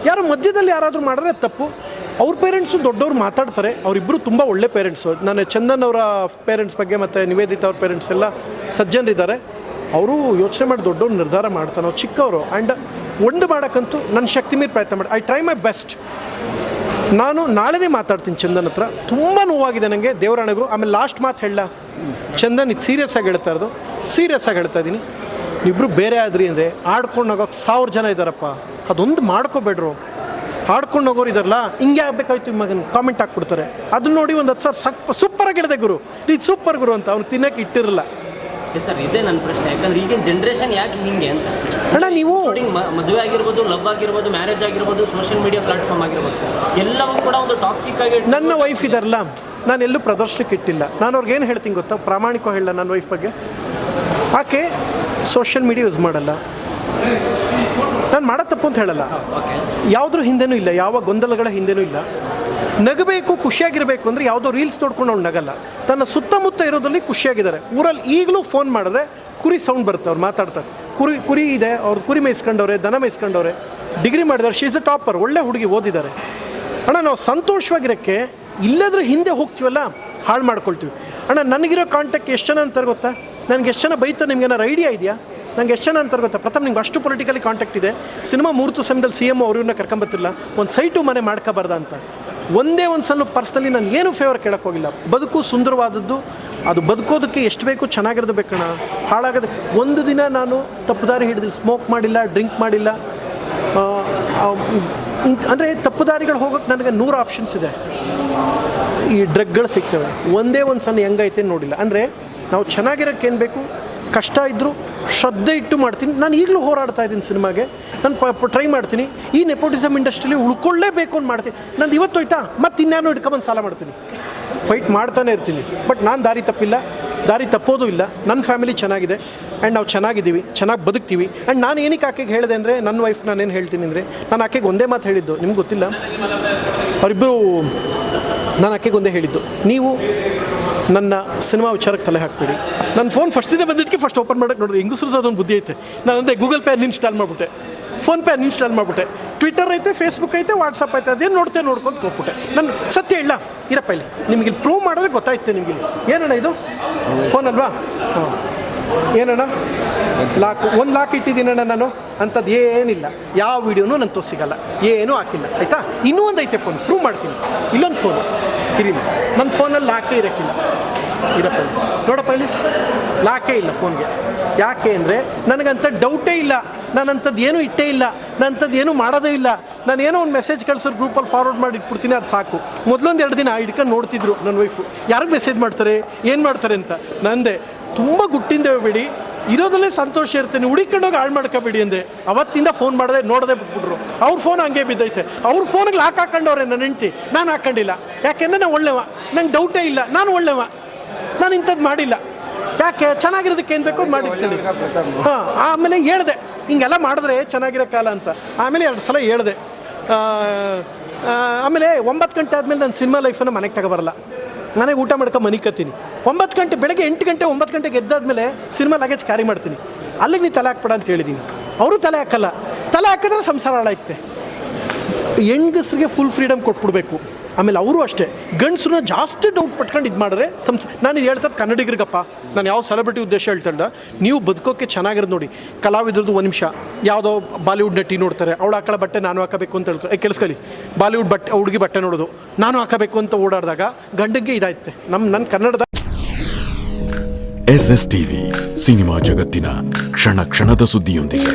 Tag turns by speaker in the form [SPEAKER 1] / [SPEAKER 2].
[SPEAKER 1] ಯಾರೋ ಮಧ್ಯದಲ್ಲಿ ಯಾರಾದರೂ ಮಾಡಿದ್ರೆ ತಪ್ಪು. ಅವ್ರ ಪೇರೆಂಟ್ಸು ದೊಡ್ಡವ್ರು ಮಾತಾಡ್ತಾರೆ, ಅವರಿಬ್ಬರು ತುಂಬ ಒಳ್ಳೆ ಪೇರೆಂಟ್ಸು. ನಾನು ಚಂದನ್ ಅವರ ಪೇರೆಂಟ್ಸ್ ಬಗ್ಗೆ ಮತ್ತು ನಿವೇದಿತಾ ಅವ್ರ ಪೇರೆಂಟ್ಸ್ ಎಲ್ಲ ಸಜ್ಜನರಿದ್ದಾರೆ. ಅವರು ಯೋಚನೆ ಮಾಡಿ ದೊಡ್ಡವ್ರು ನಿರ್ಧಾರ ಮಾಡ್ತಾರೆ. ನಾವು ಚಿಕ್ಕವರು. ಆ್ಯಂಡ್ ಒಂದು ಮಾಡೋಕ್ಕಂತೂ ನನ್ನ ಶಕ್ತಿ ಮೀರಿ ಪ್ರಯತ್ನ ಮಾಡಿ. I try my best. ನಾನು ನಾಳೆನೇ ಮಾತಾಡ್ತೀನಿ ಚಂದನ್ ಹತ್ರ. ತುಂಬ ನೋವಾಗಿದೆ ನನಗೆ, ದೇವರಾಣೆಗೂ. ಆಮೇಲೆ ಲಾಸ್ಟ್ ಮಾತು ಹೇಳ, ಚಂದನ್ ಇದು ಸೀರಿಯಸ್ ಆಗಿ ಹೇಳ್ತಾ ಇರೋದು, ಸೀರಿಯಸ್ ಆಗಿ ಹೇಳ್ತಾ ಇದ್ದೀನಿ. ಇಬ್ಬರು ಬೇರೆ ಆದ್ರಿ ಅಂದರೆ ಆಡ್ಕೊಂಡು ಹೋಗೋಕೆ 1000 ಜನ ಇದ್ದಾರಪ್ಪ. ಅದೊಂದು ಮಾಡ್ಕೋಬೇಡ್ರು. ಆಡ್ಕೊಂಡು ಹೋಗೋರು ಇದಾರಲ್ಲ, ಹಿಂಗೆ ಆಗಬೇಕಾಯ್ತು ಮಗನ ಕಾಮೆಂಟ್ ಹಾಕ್ಬಿಡ್ತಾರೆ. ಅದನ್ನ ನೋಡಿ ಒಂದು 10 ಸಾವಿರ ಸೂಪರಾಗಿ ಹೇಳಿದೆ ಗುರು, ಇದು ಸೂಪರ್ ಗುರು ಅಂತ. ಅವ್ನು ತಿನ್ನೋಕೆ ಇಟ್ಟಿರಲ್ಲ.
[SPEAKER 2] ಸರ್ ಇದೇ ನನ್ನ ಪ್ರಶ್ನೆ. ಯಾಕಂದ್ರೆ ಈಗಿನ ಜನ್ರೇಷನ್ ಯಾಕೆ ಹಿಂಗೆ ಅಂತ
[SPEAKER 1] ಅಣ್ಣ, ನೀವು
[SPEAKER 2] ಮದುವೆ ಆಗಿರ್ಬೋದು, ಲವ್ ಆಗಿರ್ಬೋದು, ಮ್ಯಾರೇಜ್ ಆಗಿರ್ಬೋದು, ಸೋಷಿಯಲ್ ಮೀಡಿಯಾ ಪ್ಲಾಟ್ಫಾರ್ಮ್ ಆಗಿರ್ಬೋದು, ಎಲ್ಲವೂ ಕೂಡ ಒಂದು ಟಾಕ್ಸಿಕ್ ಆಗಿ.
[SPEAKER 1] ನನ್ನ ವೈಫ್ ಇದಾರಲ್ಲ, ನಾನು ಎಲ್ಲೂ ಪ್ರದರ್ಶನಕ್ಕೆ ಇಟ್ಟಿಲ್ಲ. ನಾನು ಅವ್ರಿಗೆ ಏನು ಹೇಳ್ತೀನಿ ಗೊತ್ತಾ, ಪ್ರಾಮಾಣಿಕ ಹೇಳ ನನ್ನ ವೈಫ್ ಬಗ್ಗೆ. ಆಕೆ ಸೋಷಿಯಲ್ ಮೀಡಿಯಾ ಯೂಸ್ ಮಾಡಲ್ಲ, ನಾನು ಮಾಡೋ ತಪ್ಪು ಅಂತ ಹೇಳಲ್ಲ. ಯಾವುದ್ರ ಹಿಂದೆನೂ ಇಲ್ಲ, ಯಾವ ಗೊಂದಲಗಳ ಹಿಂದೆನೂ ಇಲ್ಲ. ನಗಬೇಕು, ಖುಷಿಯಾಗಿರಬೇಕು ಅಂದರೆ ಯಾವುದೋ ರೀಲ್ಸ್ ನೋಡ್ಕೊಂಡು ಅವ್ನು ನಗಲ್ಲ. ತನ್ನ ಸುತ್ತಮುತ್ತ ಇರೋದ್ರಲ್ಲಿ ಖುಷಿಯಾಗಿದ್ದಾರೆ. ಊರಲ್ಲಿ ಈಗಲೂ ಫೋನ್ ಮಾಡಿದ್ರೆ ಕುರಿ ಸೌಂಡ್ ಬರುತ್ತೆ, ಅವ್ರು ಮಾತಾಡ್ತಾರೆ. ಕುರಿ ಇದೆ, ಅವ್ರು ಕುರಿ ಮೇಯಿಸ್ಕೊಂಡವ್ರೆ, ದನ ಮೇಯಿಸ್ಕೊಂಡವ್ರೆ, ಡಿಗ್ರಿ ಮಾಡಿದ್ದಾರೆ. ಶೀಸ್ ಎ ಟಾಪರ್, ಒಳ್ಳೆ ಹುಡುಗಿ, ಓದಿದ್ದಾರೆ. ಅಣ್ಣ, ನಾವು ಸಂತೋಷವಾಗಿರೋಕ್ಕೆ ಇಲ್ಲದ್ರೆ ಹಿಂದೆ ಹೋಗ್ತೀವಲ್ಲ, ಹಾಳು ಮಾಡ್ಕೊಳ್ತೀವಿ. ಅಣ್ಣ, ನನಗಿರೋ ಕಾಂಟ್ಯಾಕ್ಟ್ ಎಷ್ಟು ಜನ ಅಂತಾರೆ ಗೊತ್ತಾ? ನನಗೆ ಎಷ್ಟು ಜನ ಬೈತಾರೆ ನಿಮ್ಗೇನಾರು ಐಡಿಯಾ ಇದೆಯಾ? ನನಗೆ ಎಷ್ಟು ಜನ ಅಂತಾರೆ ಗೊತ್ತಾ? ಪ್ರಥಮ ನಿಮ್ಗೆ ಅಷ್ಟು ಪೊಲಿಟಿಕಲಿ ಕಾಂಟ್ಯಾಕ್ಟ್ ಇದೆ. ಸಿನಿಮಾ ಮುಹೂರ್ತ ಸಮಯದಲ್ಲಿ CM ಅವ್ರನ್ನ ಕರ್ಕೊಂಬತ್ತಿಲ್ಲ, ಒಂದು ಸೈಟು ಮನೆ ಮಾಡ್ಕೋಬಾರ್ದ ಅಂತ. ಒಂದೇ ಒಂದು ಸಲ ಪರ್ಸ್ನಲಿ ನಾನು ಏನೂ ಫೇವರ್ ಕೇಳೋಕ್ಕೆ ಹೋಗಿಲ್ಲ. ಬದುಕು ಸುಂದರವಾದದ್ದು, ಅದು ಬದುಕೋದಕ್ಕೆ ಎಷ್ಟು ಬೇಕು ಚೆನ್ನಾಗಿರೋದು ಬೇಕಣ್ಣ. ಹಾಳಾಗೋದು ಒಂದು ದಿನ ನಾನು ತಪ್ಪುದಾರಿ ಹಿಡಿದಿಲ್ಲ, ಸ್ಮೋಕ್ ಮಾಡಿಲ್ಲ, ಡ್ರಿಂಕ್ ಮಾಡಿಲ್ಲ. ಅಂದರೆ ತಪ್ಪುದಾರಿಗಳು ಹೋಗೋಕ್ಕೆ ನನಗೆ 100 ಆಪ್ಷನ್ಸ್ ಇದೆ. ಈ ಡ್ರಗ್ಗಳು ಸಿಗ್ತವೆ. ಒಂದೇ ಒಂದು ಸಣ್ಣ ಹೆಂಗೈತೆ ನೋಡಿಲ್ಲ. ಅಂದರೆ ನಾವು ಚೆನ್ನಾಗಿರೋಕ್ಕೇನು ಬೇಕು, ಕಷ್ಟ ಇದ್ದರೂ ಶ್ರದ್ಧೆ ಇಟ್ಟು ಮಾಡ್ತೀನಿ. ನಾನು ಈಗಲೂ ಹೋರಾಡ್ತಾ ಇದ್ದೀನಿ ಸಿನಿಮಾಗೆ. ನಾನು ಟ್ರೈ ಮಾಡ್ತೀನಿ. ಈ ನೆಪೋಟಿಸಮ್ ಇಂಡಸ್ಟ್ರಿಲಿ ಉಳ್ಕೊಳ್ಳೇಬೇಕು ಅಂತ ಮಾಡ್ತೀನಿ. ನಂದು ಇವತ್ತು ಹೋಯ್ತಾ ಮತ್ತೆ ಇನ್ಯಾನು ಇಟ್ಕೊಂಬಂದು ಸಾಲ ಮಾಡ್ತೀನಿ. ಫೈಟ್ ಮಾಡ್ತಾನೆ ಇರ್ತೀನಿ. ಬಟ್ ನಾನು ದಾರಿ ತಪ್ಪಿಲ್ಲ, ದಾರಿ ತಪ್ಪೋದು ಇಲ್ಲ. ನನ್ನ ಫ್ಯಾಮಿಲಿ ಚೆನ್ನಾಗಿದೆ ಆ್ಯಂಡ್ ನಾವು ಚೆನ್ನಾಗಿದ್ದೀವಿ, ಚೆನ್ನಾಗಿ ಬದುಕ್ತೀವಿ. ಆ್ಯಂಡ್ ನಾನು ಏನಕ್ಕೆ ಆಕೆಗೆ ಹೇಳಿದೆ ಅಂದರೆ, ನನ್ನ ವೈಫ್ ನಾನೇನು ಹೇಳ್ತೀನಿ ಅಂದರೆ, ನಾನು ಆಕೆಗೆ ಒಂದೇ ಮಾತು ಹೇಳಿದ್ದು, ನಿಮ್ಗೆ ಗೊತ್ತಿಲ್ಲ, ಅವರಿಬ್ಬರು, ನಾನು ಆಕೆಗೆ ಒಂದೇ ಹೇಳಿದ್ದು, ನೀವು ನನ್ನ ಸಿನಿಮಾ ವಿಚಾರಕ್ಕೆ ತಲೆ ಹಾಕ್ಬೇಡಿ. ನನ್ನ ಫೋನ್ ಫಸ್ಟಿಂದ ಬಂದಿದ್ದಕ್ಕೆ ಫಸ್ಟ್ ಓಪನ್ ಮಾಡೋಕ್ಕೆ ನೋಡಿರಿ, ಹೆಂಗಸ್ರದ್ದು ಅದೊಂದು ಬುದ್ಧಿ ಐತೆ. ನಾನು ಅಂದೆ ಗೂಗಲ್ ಪೇ ಅನ್ಇನ್ಸ್ಟಾಲ್ ಮಾಡಿಬಿಟ್ಟೆ, ಫೋನ್ಪೇ ಅನ್ಇನ್ಸ್ಟಾಲ್ ಮಾಡಿಬಿಟ್ಟೆ, ಟ್ವಿಟರ್ ಐತೆ, ಫೇಸ್ಬುಕ್ ಐತೆ, ವಾಟ್ಸಪ್ ಐತೆ, ಅದೇನು ನೋಡ್ಕೊಂಡು ಹೋಗ್ಬಿಟ್ಟೆ. ನಾನು ಸತ್ಯ ಇಲ್ಲ ಇರಪ್ಪ, ಇಲ್ಲಿ ನಿಮಗೆ ಇಲ್ಲಿ ಪ್ರೂವ್ ಮಾಡಿದ್ರೆ ಗೊತ್ತಾಯ್ತೆ ನಿಮಗೆ. ಏನಣ್ಣ ಇದು ಫೋನ್ ಅಲ್ವಾ? ಹಾಂ, ಏನಣ್ಣ ಒಂದು ಲಾಕ್ ಇಟ್ಟಿದ್ದೀನಣ್ಣ ನಾನು. ಅಂಥದ್ದು ಏನಿಲ್ಲ, ಯಾವ ವೀಡಿಯೋನೂ ನನ್ನ ತೋರಿಸಿಗಲ್ಲ, ಏನೂ ಹಾಕಿಲ್ಲ ಆಯಿತಾ. ಇನ್ನೂ ಒಂದು ಐತೆ ಫೋನ್, ಪ್ರೂವ್ ಮಾಡ್ತೀನಿ. ಇಲ್ಲೊಂದು ಫೋನು ಇರಿಲ್ಲ, ನನ್ನ ಫೋನಲ್ಲಿ ಲಾಕೇ ಇರೋಕ್ಕಿಲ್ಲ. ಇರಪ್ಪ ನೋಡಪ್ಪ, ಇಲ್ಲಿ ಲಾಕೇ ಇಲ್ಲ ಫೋನ್ಗೆ. ಯಾಕೆ ಅಂದರೆ ನನಗಂಥ ಡೌಟೇ ಇಲ್ಲ, ನಾನಂಥದ್ದು ಏನೂ ಇಟ್ಟೇ ಇಲ್ಲ, ನಾನಂಥದ್ದು ಏನೂ ಮಾಡೋದೇ ಇಲ್ಲ. ನಾನು ಏನೋ ಒಂದು ಮೆಸೇಜ್ ಕಳ್ಸೋರು ಗ್ರೂಪಲ್ಲಿ ಫಾರ್ವರ್ಡ್ ಮಾಡಿ ಇಟ್ಬಿಡ್ತೀನಿ, ಅದು ಸಾಕು. ಮೊದಲೊಂದು 2 ದಿನ ಹಿಡ್ಕೊಂಡು ನೋಡ್ತಿದ್ರು ನನ್ನ ವೈಫು, ಯಾರಿಗೆ ಮೆಸೇಜ್ ಮಾಡ್ತಾರೆ, ಏನು ಮಾಡ್ತಾರೆ ಅಂತ. ನಂದೆ ತುಂಬ ಗುಟ್ಟಿಂದೇವೆ ಬಿಡಿ, ಇರೋದಲ್ಲೇ ಸಂತೋಷ ಇರ್ತೇನೆ, ಹುಡುಕೊಂಡೋಗಿ ಹಾಳು ಮಾಡ್ಕೋಬೇಡಿ ಅಂದೆ. ಅವತ್ತಿಂದ ಫೋನ್ ಮಾಡಿದೆ, ನೋಡದೆ ಬಿಟ್ಬಿಟ್ರು. ಅವ್ರ ಫೋನ್ ಹಂಗೆ ಬಿದ್ದೈತೆ. ಅವ್ರ ಫೋನಿಗೆ ಲಾಕ್ ಹಾಕೊಂಡವ್ರೆ ನನ್ನ ಹೆಂಡ್ತಿ, ನಾನು ಹಾಕೊಂಡಿಲ್ಲ. ಯಾಕೆಂದರೆ ನಾನು ಒಳ್ಳೆವ, ನಂಗೆ ಡೌಟೇ ಇಲ್ಲ, ನಾನು ಒಳ್ಳೆವ, ನಾನು ಇಂಥದ್ದು ಮಾಡಿಲ್ಲ. ಯಾಕೆ ಚೆನ್ನಾಗಿರೋದಕ್ಕೆ ಏನು ಬೇಕೋ ಮಾಡಿಟ್ಕೊಳ್ಳಿ. ಹಾಂ, ಆಮೇಲೆ ಹೇಳ್ದೆ ಹಿಂಗೆಲ್ಲ ಮಾಡಿದ್ರೆ ಚೆನ್ನಾಗಿರೋ ಕಾಲ ಅಂತ. ಆಮೇಲೆ 2 ಸಲ ಹೇಳ್ದೆ. ಆಮೇಲೆ 9 ಗಂಟೆ ಆದಮೇಲೆ ನಾನು ಸಿನಿಮಾ ಲೈಫನ್ನು ಮನೆಗೆ ತಗೊಬರಲ್ಲ. ಮನೆಗೆ ಊಟ ಮಾಡ್ಕೊಂಡು ಮನಿಕತ್ತೀನಿ. 9 ಗಂಟೆ, ಬೆಳಗ್ಗೆ 8 ಗಂಟೆ 9 ಗಂಟೆಗೆ ಎದ್ದಾದ್ಮೇಲೆ ಸಿನಿಮಾ ಲಗೇಜ್ ಕ್ಯಾರಿ ಮಾಡ್ತೀನಿ. ಅಲ್ಲಿಗೆ ನೀ ತಲೆ ಹಾಕ್ಬೇಡ ಅಂತ ಹೇಳಿದ್ದೀನಿ. ಅವರು ತಲೆ ಹಾಕಲ್ಲ. ತಲೆ ಹಾಕಿದ್ರೆ ಸಂಸಾರ ಹಾಳಾಯ್ತೆ. ಹೆಂಗಸ್ರಿಗೆ ಫುಲ್ ಫ್ರೀಡಮ್ ಕೊಟ್ಬಿಡ್ಬೇಕು. ಆಮೇಲೆ ಅವರು ಅಷ್ಟೇ, ಗಂಡಸ್ರನ್ನ ಜಾಸ್ತಿ ಡೌಟ್ ಪಟ್ಕೊಂಡು ಇದು ಮಾಡಿದ್ರೆ ನಾನು ಇದು ಹೇಳ್ತದ್ದು ಕನ್ನಡಿಗರಿಗಪ್ಪ, ನಾನು ಯಾವ ಸೆಲೆಬ್ರಿಟಿ ಉದ್ದೇಶ ಹೇಳ್ತಾಯಿಲ್ಲ. ನೀವು ಬದುಕೋಕ್ಕೆ ಚೆನ್ನಾಗಿರೋದು ನೋಡಿ. ಕಲಾವಿದ್ರದ್ದು 1 ನಿಮಿಷ, ಯಾವುದೋ ಬಾಲಿವುಡ್ ನಟಿ ನೋಡ್ತಾರೆ, ಅವಳು ಹಾಕೊಳ್ಳೋ ಬಟ್ಟೆ ನಾನು ಹಾಕಬೇಕು ಅಂತ ಹೇಳ್ತಾರೆ. ಕೇಳಿಸ್ಕೊಳ್ಳಿ, ಬಾಲಿವುಡ್ ಹುಡುಗಿ ಬಟ್ಟೆ ನೋಡೋದು, ನಾನು ಹಾಕಬೇಕು ಅಂತ ಓಡಾಡಿದಾಗ ಗಂಡಂಗೆ ಇದಾಯ್ತೆ. ನನ್ನ ಕನ್ನಡದ
[SPEAKER 3] SS TV ಸಿನಿಮಾ ಜಗತ್ತಿನ ಕ್ಷಣ ಕ್ಷಣದ ಸುದ್ದಿಯೊಂದಿಗೆ.